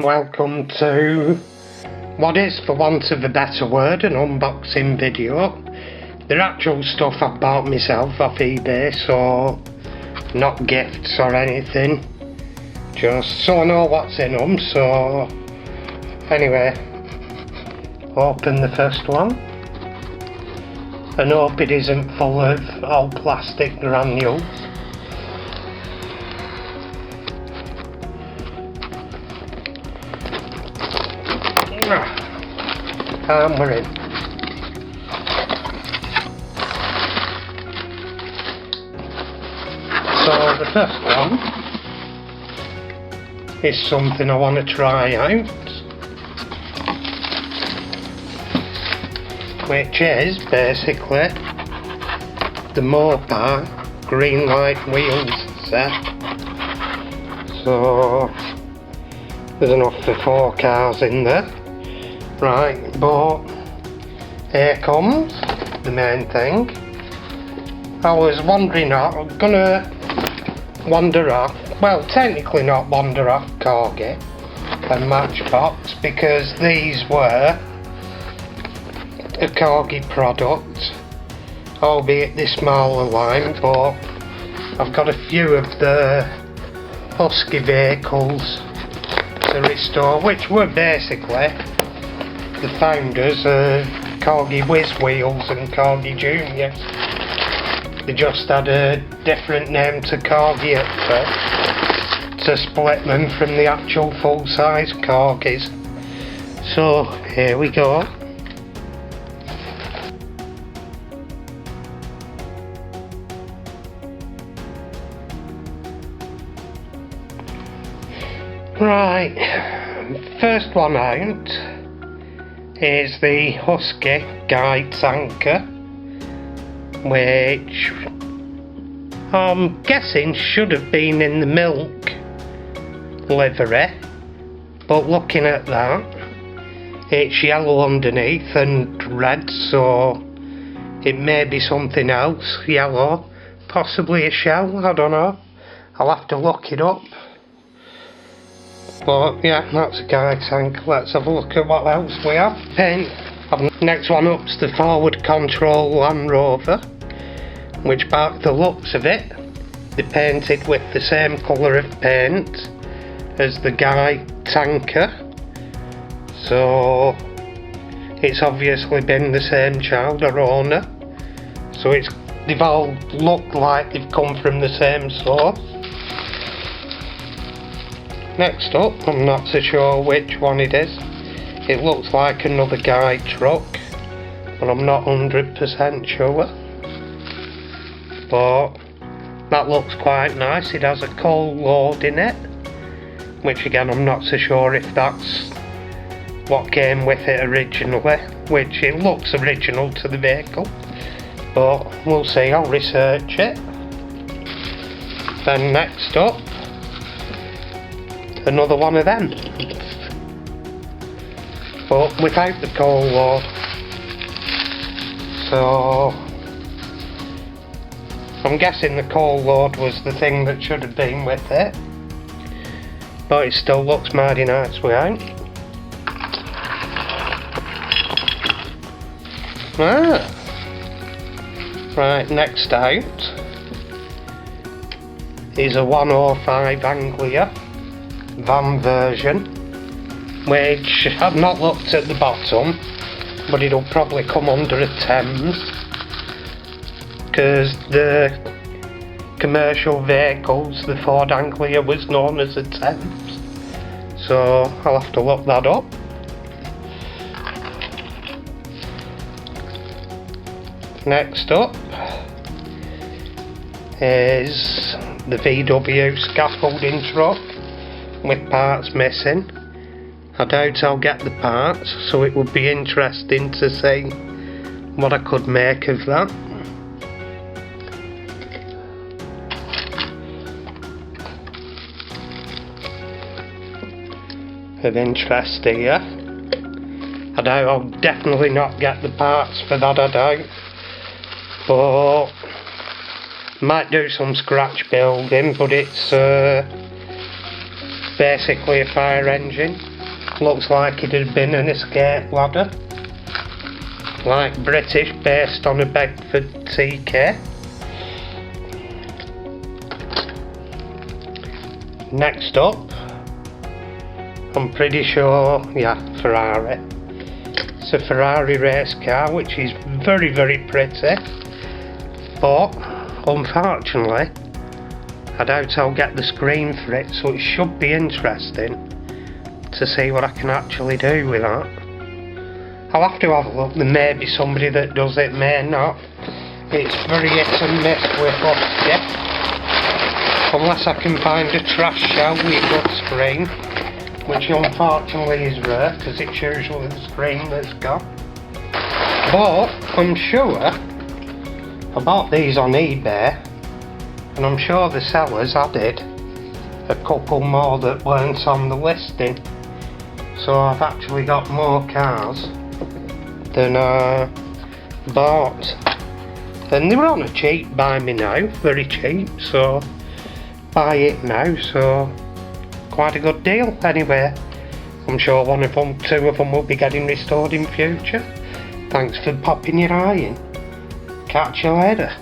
welcome to what is, for want of a better word, an unboxing video. They're actual stuff I've bought myself off eBay, so not gifts or anything, just so I know what's in them. So anyway, open the first one and hope it isn't full of old plastic granules. And we're in. So the first one is something I want to try out, which is basically the Mopar green light wheels set. So there's enough for 4 cars in there. Right, but here comes the main thing. I was wandering off, I'm gonna wander off, well technically not wander off Corgi and Matchbox, because these were a Corgi product, albeit the smaller line, but I've got a few of the husky vehicles to restore, which were basically the founders of Corgi Whiz Wheels and Corgi Junior. They just had a different name to Corgi at first to split them from the actual full-size Corgis. So here we go. Right, first one out is the Husky Guy Tanker, which I'm guessing should have been in the milk livery, but looking at that, it's yellow underneath and red, so it may be something else. Yellow, possibly a shell, I don't know, I'll have to look it up. But yeah, that's a Guy Tank. Let's have a look at what else we have. Paint. Next one up's the forward control Land Rover, which by the looks of it, they painted with the same colour of paint as the Guy Tanker. So it's obviously been the same child or owner. So they've all looked like they've come from the same source. Next up, I'm not so sure which one it is. It looks like another Guy truck, but I'm not 100% sure. But that looks quite nice. It has a coal load in it, which again I'm not so sure if that's what came with it originally, which it looks original to the vehicle, but we'll see, I'll research it. Then next up, another one of them, but without the coal load. So I'm guessing the coal load was the thing that should have been with it, but it still looks mighty nice without. Right, next out is a 105 Anglia van version, which I've not looked at the bottom, but it'll probably come under a Thames, because the commercial vehicles, the Ford Anglia was known as a Thames, so I'll have to look that up. Next up is the VW scaffolding truck with parts missing. I doubt I'll get the parts, so it would be interesting to see what I could make of that. Of interest here. I doubt I'll definitely not get the parts for that, I doubt. But might do some scratch building, but it's basically a fire engine. Looks like it had been an escape ladder, like British, based on a Bedford TK. Next up, I'm pretty sure, yeah, Ferrari. It's a Ferrari race car, which is very, very pretty, but unfortunately I doubt I'll get the screen for it, so it should be interesting to see what I can actually do with that. I'll have to have a look. There may be somebody that does it, may not. It's very hit and miss with husky, unless I can find a trash shell with a good screen, which unfortunately is rare because it's usually the screen that's got. But I'm sure I bought these on eBay, and I'm sure the sellers added a couple more that weren't on the listing, so I've actually got more cars than I bought, and they were on a cheap by me now, very cheap, so buy it now, so quite a good deal. Anyway, I'm sure one of them, two of them will be getting restored in future. Thanks for popping your eye in. Catch you later.